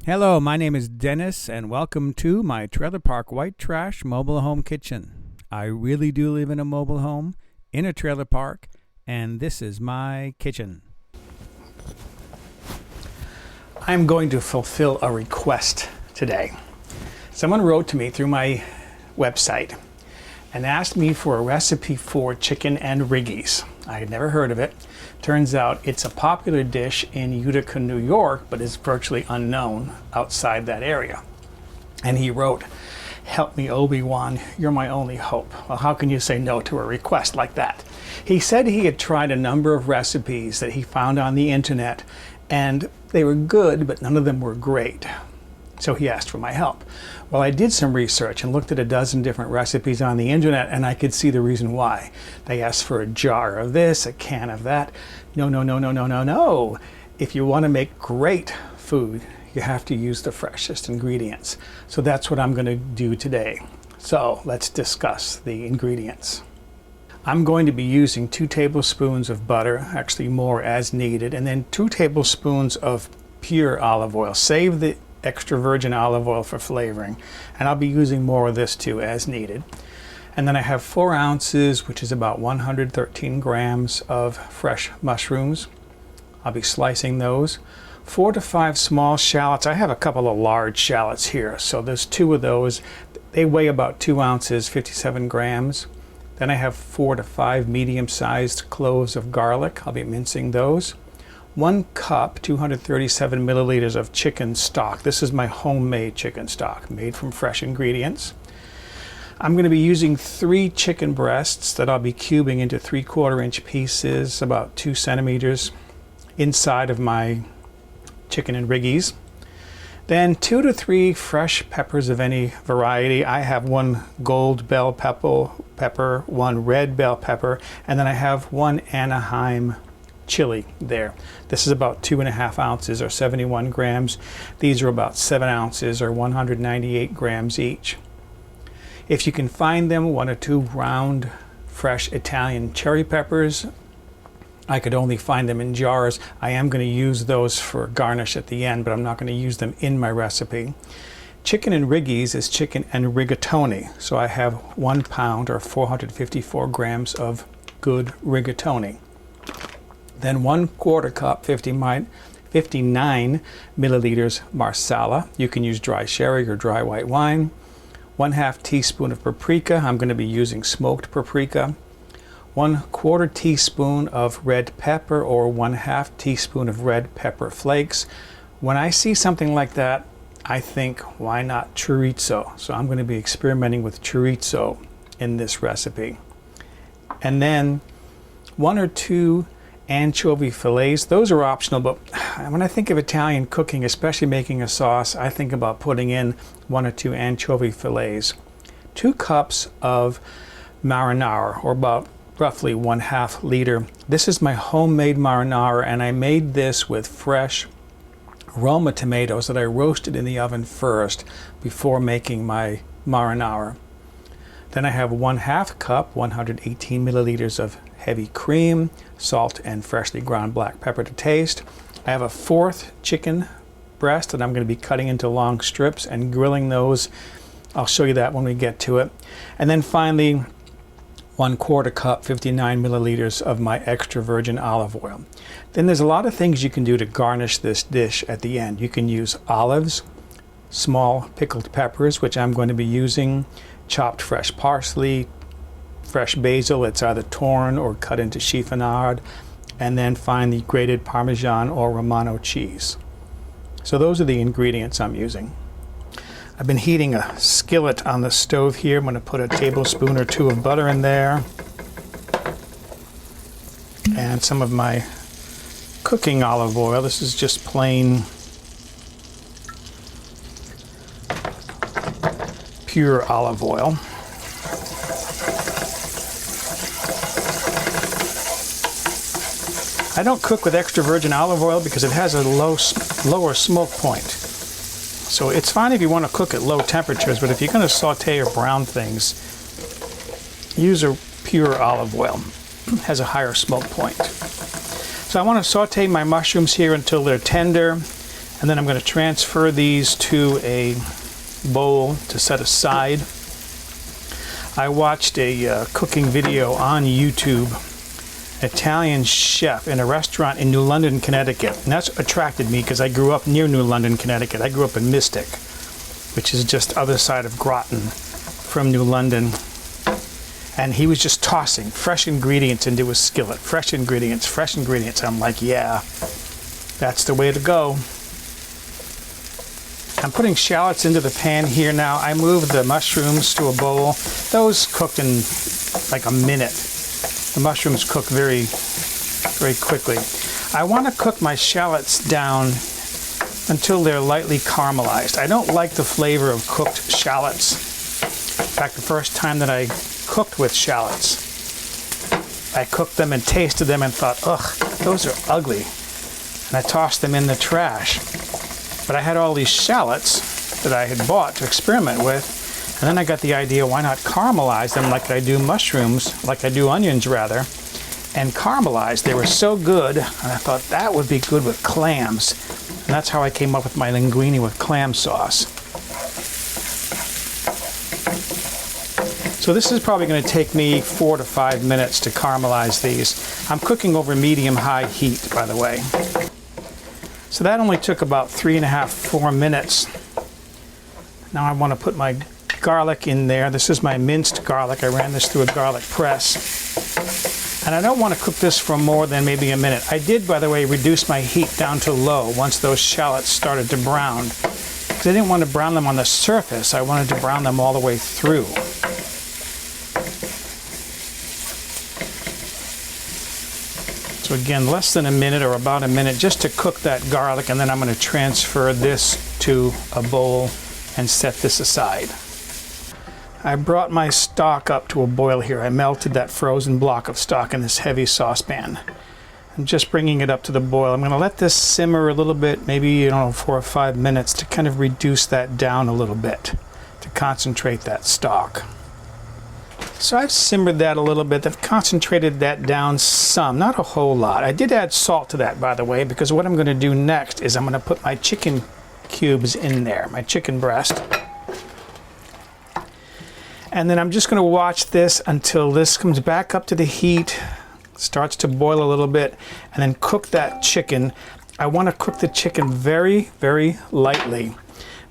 Hello, my name is Dennis, and welcome to my trailer park white trash mobile home kitchen. I really do live in a mobile home, in a trailer park, and this is my kitchen. I'm going to fulfill a request today. Someone wrote to me through my website and asked me for a recipe for chicken and Riggies. I had never heard of it. Turns out it's a popular dish in Utica, New York, but is virtually unknown outside that area. And he wrote, "Help me, Obi-Wan, you're my only hope." Well, how can you say no to a request like that? He said he had tried a number of recipes that he found on the internet, and they were good, but none of them were great. So he asked for my help. Well, I did some research and looked at a dozen different recipes on the internet, and I could see the reason why. They asked for a jar of this, a can of that. No. If you want to make great food, you have to use the freshest ingredients. So that's what I'm going to do today. So let's discuss the ingredients. I'm going to be using 2 tablespoons of butter, actually more as needed, and then 2 tablespoons of pure olive oil. Save the extra virgin olive oil for flavoring, and I'll be using more of this too as needed. And then I have 4 ounces, which is about 113 grams of fresh mushrooms. I'll be slicing those. 4 to 5 small shallots. I have a couple of large shallots here, so there's 2 of those. They weigh about 2 ounces, 57 grams. Then I have 4 to 5 medium-sized cloves of garlic. I'll be mincing those. 1 cup, 237 milliliters of chicken stock. This is my homemade chicken stock, made from fresh ingredients. I'm going to be using 3 chicken breasts that I'll be cubing into 3/4 inch pieces, about 2 centimeters inside of my chicken and Riggies. Then 2 to 3 fresh peppers of any variety. I have 1 gold bell pepper, 1 red bell pepper, and then I have 1 Anaheim chili there. This is about 2.5 ounces or 71 grams. These are about 7 ounces or 198 grams each. If you can find them, 1 or 2 round fresh Italian cherry peppers. I could only find them in jars. I am going to use those for garnish at the end, but I'm not going to use them in my recipe. Chicken and Riggies is chicken and rigatoni. So I have 1 pound or 454 grams of good rigatoni. Then 1/4 cup, 59 milliliters marsala. You can use dry sherry or dry white wine. 1/2 teaspoon of paprika. I'm going to be using smoked paprika. 1/4 teaspoon of red pepper or 1/2 teaspoon of red pepper flakes. When I see something like that, I think, why not chorizo? So I'm going to be experimenting with chorizo in this recipe. And then 1 or 2 anchovy fillets. Those are optional, but when I think of Italian cooking, especially making a sauce, I think about putting in 1 or 2 anchovy fillets. 2 cups of marinara, or about roughly 1/2 liter. This is my homemade marinara, and I made this with fresh Roma tomatoes that I roasted in the oven first before making my marinara. Then I have 1/2 cup, 118 milliliters of heavy cream, salt, and freshly ground black pepper to taste. I have a 4th chicken breast that I'm going to be cutting into long strips and grilling those. I'll show you that when we get to it. And then finally, 1/4 cup, 59 milliliters of my extra virgin olive oil. Then there's a lot of things you can do to garnish this dish at the end. You can use olives, small pickled peppers, which I'm going to be using, chopped fresh parsley, fresh basil. It's either torn or cut into chiffonade, and then finally grated Parmesan or Romano cheese. So those are the ingredients I'm using. I've been heating a skillet on the stove here. I'm going to put a tablespoon or 2 of butter in there, and some of my cooking olive oil. This is just plain pure olive oil. I don't cook with extra virgin olive oil because it has a lower smoke point. So it's fine if you want to cook at low temperatures, but if you're going to saute or brown things, use a pure olive oil. It has a higher smoke point. So I want to saute my mushrooms here until they're tender, And then I'm going to transfer these to a bowl to set aside. I watched a cooking video on YouTube, Italian chef in a restaurant in New London, Connecticut. And that's attracted me because I grew up near New London, Connecticut. I grew up in Mystic, which is just other side of Groton from New London. And he was just tossing fresh ingredients into his skillet. Fresh ingredients, fresh ingredients. I'm like, yeah, that's the way to go. I'm putting shallots into the pan here now. I moved the mushrooms to a bowl. Those cooked in like a minute. The mushrooms cook very, very quickly. I want to cook my shallots down until they're lightly caramelized. I don't like the flavor of cooked shallots. In fact, the first time that I cooked with shallots, I cooked them and tasted them and thought, ugh, those are ugly. And I tossed them in the trash. But I had all these shallots that I had bought to experiment with, and then I got the idea, why not caramelize them like I do mushrooms, like I do onions rather, and caramelize. They were so good, and I thought that would be good with clams. And that's how I came up with my linguine with clam sauce. So this is probably going to take me 4 to 5 minutes to caramelize these. I'm cooking over medium-high heat, by the way. So that only took about 3.5, 4 minutes. Now I want to put my garlic in there. This is my minced garlic. I ran this through a garlic press. And I don't want to cook this for more than maybe a minute. I did, by the way, reduce my heat down to low once those shallots started to brown. Because I didn't want to brown them on the surface. I wanted to brown them all the way through. So again, less than a minute or about a minute just to cook that garlic, and then I'm going to transfer this to a bowl and set this aside. I brought my stock up to a boil here. I melted that frozen block of stock in this heavy saucepan. I'm just bringing it up to the boil. I'm going to let this simmer a little bit, maybe 4 or 5 minutes, to kind of reduce that down a little bit, to concentrate that stock. So I've simmered that a little bit. I've concentrated that down some, not a whole lot. I did add salt to that, by the way, because what I'm going to do next is I'm going to put my chicken cubes in there, my chicken breast. And then I'm just going to watch this until this comes back up to the heat, starts to boil a little bit, and then cook that chicken. I want to cook the chicken very, very lightly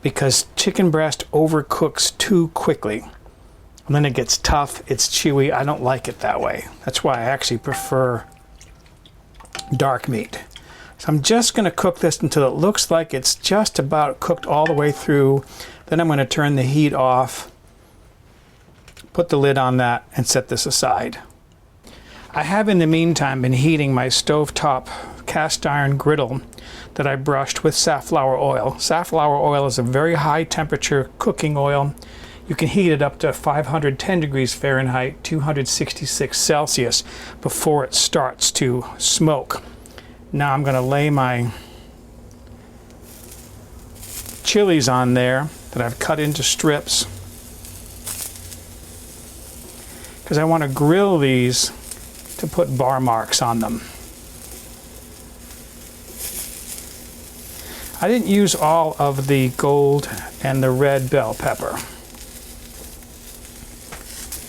because chicken breast overcooks too quickly. And then it gets tough, it's chewy. I don't like it that way. That's why I actually prefer dark meat. So I'm just going to cook this until it looks like it's just about cooked all the way through. Then I'm going to turn the heat off, put the lid on that, and set this aside. I have in the meantime been heating my stovetop cast iron griddle that I brushed with safflower oil. Safflower oil is a very high temperature cooking oil. You can heat it up to 510 degrees Fahrenheit, 266 Celsius before it starts to smoke. Now I'm going to lay my chilies on there that I've cut into strips, because I want to grill these to put bar marks on them. I didn't use all of the gold and the red bell pepper,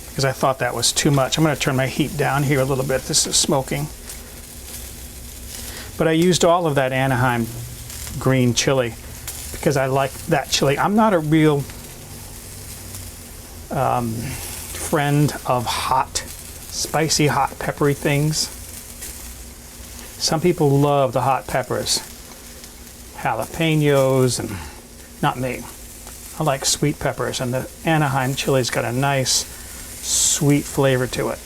because I thought that was too much. I'm going to turn my heat down here a little bit. This is smoking. But I used all of that Anaheim green chili because I like that chili. I'm not a real friend of hot, spicy, hot, peppery things. Some people love the hot peppers, jalapenos, and not me. I like sweet peppers, and the Anaheim chili's got a nice sweet flavor to it.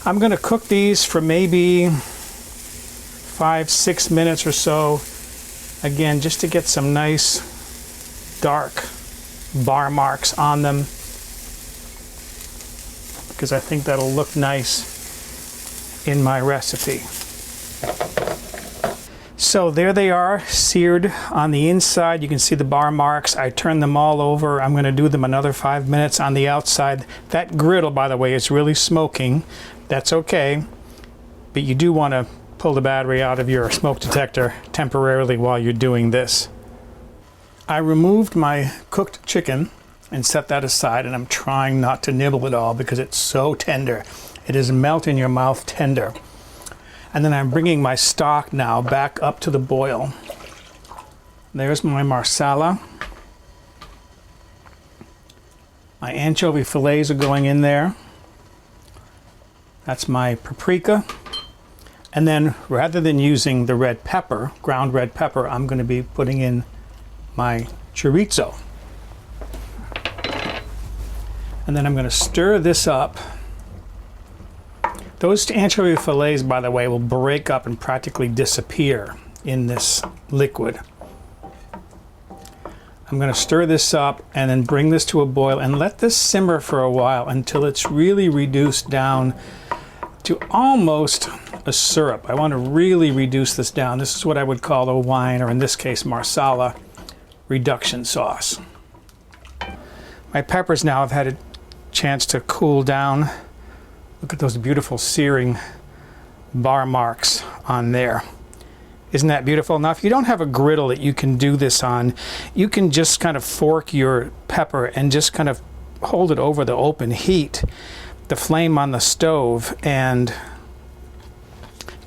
I'm going to cook these for maybe 5-6 minutes or so, again just to get some nice dark bar marks on them, because I think that'll look nice in my recipe. So there they are, seared on the inside. You can see the bar marks. I turned them all over. I'm going to do them another 5 minutes on the outside. That griddle, by the way, is really smoking. That's okay, but you do want to pull the battery out of your smoke detector temporarily while you're doing this. I removed my cooked chicken and set that aside, and I'm trying not to nibble it all because it's so tender. It is melt in your mouth tender. And then I'm bringing my stock now back up to the boil. There's my marsala. My anchovy fillets are going in there. That's my paprika. And then rather than using the red pepper, ground red pepper, I'm going to be putting in my chorizo. And then I'm going to stir this up. Those anchovy fillets, by the way, will break up and practically disappear in this liquid. I'm going to stir this up and then bring this to a boil and let this simmer for a while until it's really reduced down to almost a syrup. I want to really reduce this down. This is what I would call a wine, or in this case, marsala reduction sauce. My peppers now have had a chance to cool down. Look at those beautiful searing bar marks on there. Isn't that beautiful? Now, if you don't have a griddle that you can do this on, you can just kind of fork your pepper and just kind of hold it over the open heat, the flame on the stove, and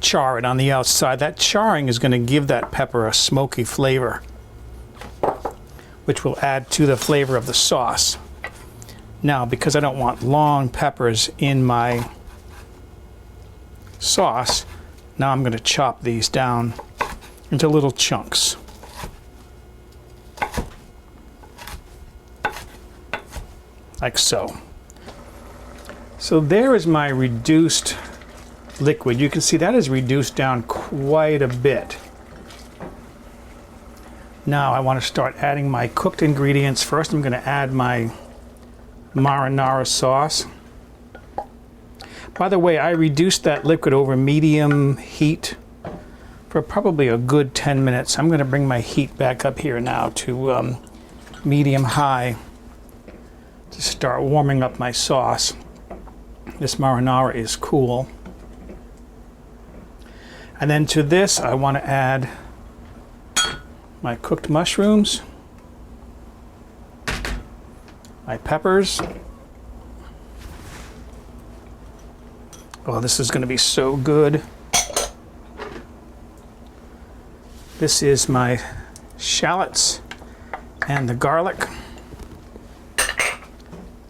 char it on the outside. That charring is going to give that pepper a smoky flavor, which will add to the flavor of the sauce. Now, because I don't want long peppers in my sauce, now I'm going to chop these down into little chunks. Like so. So there is my reduced liquid. You can see that is reduced down quite a bit. Now I want to start adding my cooked ingredients. First, I'm going to add my marinara sauce. By the way, I reduced that liquid over medium heat for probably a good 10 minutes. I'm going to bring my heat back up here now to medium high to start warming up my sauce. This marinara is cool. And then to this, I want to add my cooked mushrooms, my peppers. Oh, this is going to be so good. This is my shallots and the garlic.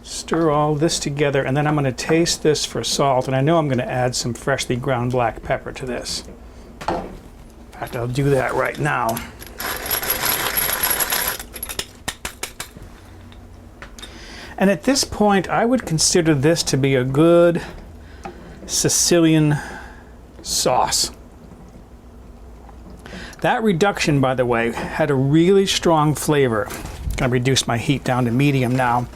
Stir all this together, and then I'm going to taste this for salt, and I know I'm going to add some freshly ground black pepper to this. In fact, I'll do that right now. And at this point, I would consider this to be a good Sicilian sauce. That reduction, by the way, had a really strong flavor. I'm going to reduce my heat down to medium now.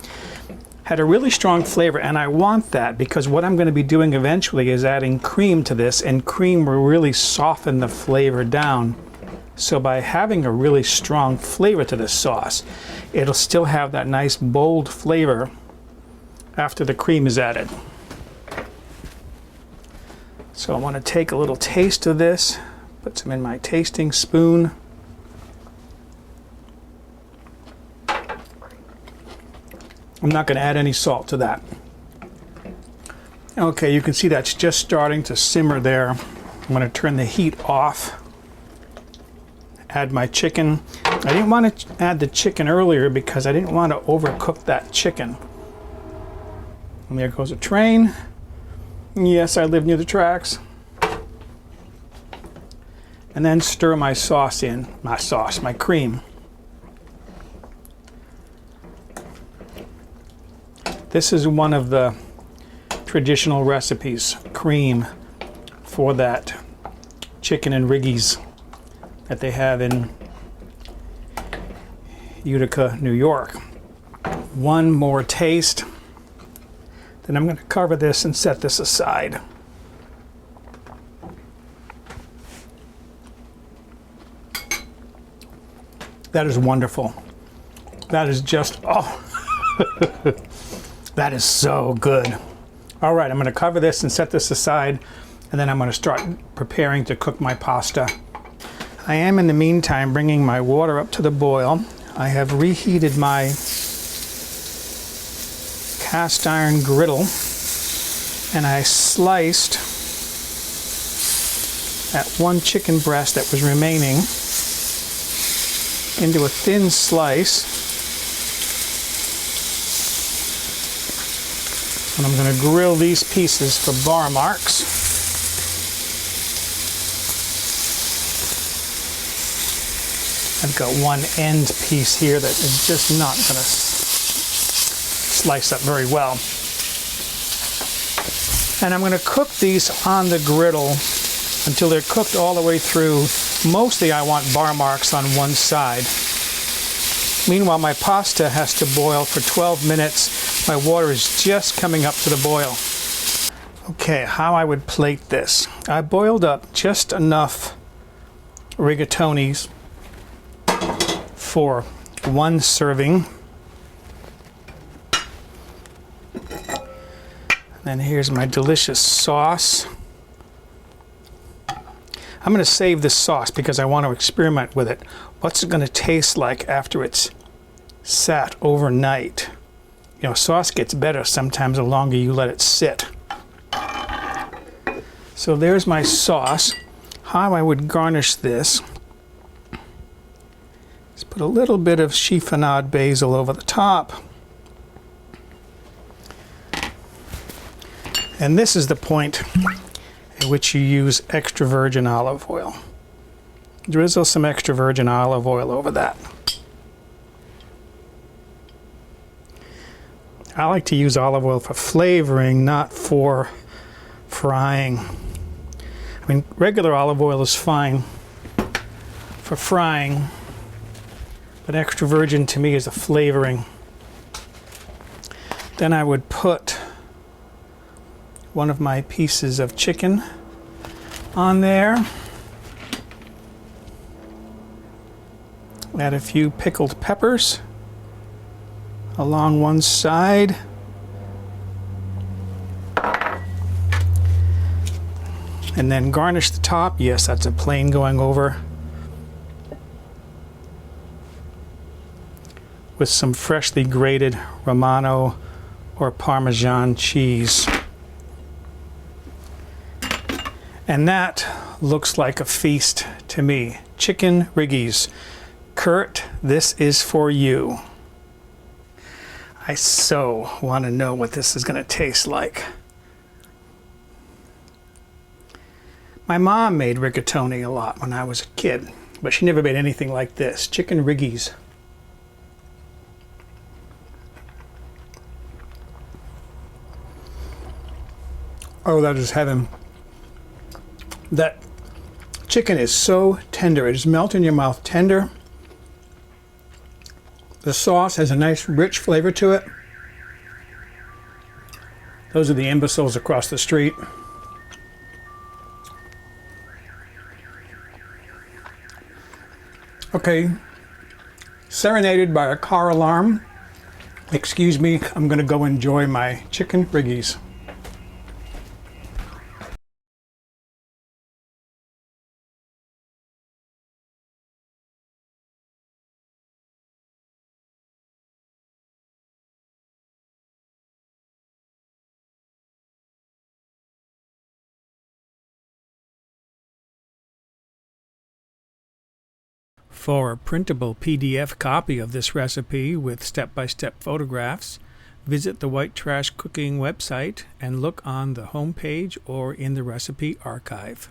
Had a really strong flavor, and I want that because what I'm going to be doing eventually is adding cream to this, and cream will really soften the flavor down. So by having a really strong flavor to this sauce, it'll still have that nice bold flavor after the cream is added. So I want to take a little taste of this, put some in my tasting spoon. I'm not going to add any salt to that. Okay, you can see that's just starting to simmer there. I'm going to turn the heat off. Add my chicken. I didn't want to add the chicken earlier because I didn't want to overcook that chicken. And there goes a train. Yes, I live near the tracks. And then stir my sauce in. My cream. This is one of the traditional recipes, cream, for that chicken and Riggies that they have in Utica, New York. One more taste. Then I'm going to cover this and set this aside. That is wonderful. That is just, oh, that is so good. All right, I'm going to cover this and set this aside. and then I'm going to start preparing to cook my pasta. I am in the meantime bringing my water up to the boil. I have reheated my cast iron griddle, and I sliced that one chicken breast that was remaining into a thin slice. And I'm going to grill these pieces for bar marks. I've got one end piece here that is just not going to slice up very well. And I'm going to cook these on the griddle until they're cooked all the way through. Mostly I want bar marks on one side. Meanwhile, my pasta has to boil for 12 minutes. My water is just coming up to the boil. Okay, how I would plate this. I boiled up just enough rigatonis for one serving. And then here's my delicious sauce. I'm going to save this sauce because I want to experiment with it. What's it going to taste like after it's sat overnight? You know, sauce gets better sometimes the longer you let it sit. So there's my sauce. How I would garnish this. Just put a little bit of chiffonade basil over the top. And this is the point at which you use extra virgin olive oil. Drizzle some extra virgin olive oil over that. I like to use olive oil for flavoring, not for frying. I mean, regular olive oil is fine for frying, but extra virgin to me is a flavoring. Then I would put one of my pieces of chicken on there. Add a few pickled peppers along one side. And then garnish the top. Yes, that's a plain going over. With some freshly grated Romano or Parmesan cheese. And that looks like a feast to me. Chicken Riggies. Kurt, this is for you. I so want to know what this is going to taste like. My mom made rigatoni a lot when I was a kid, but she never made anything like this. Chicken Riggies. Oh, that is heaven. That chicken is so tender. It just melts in your mouth tender. The sauce has a nice rich flavor to it. Those are the imbeciles across the street. Okay, serenaded by a car alarm. Excuse me, I'm going to go enjoy my chicken Riggies. For a printable PDF copy of this recipe with step-by-step photographs, visit the White Trash Cooking website and look on the home page or in the recipe archive.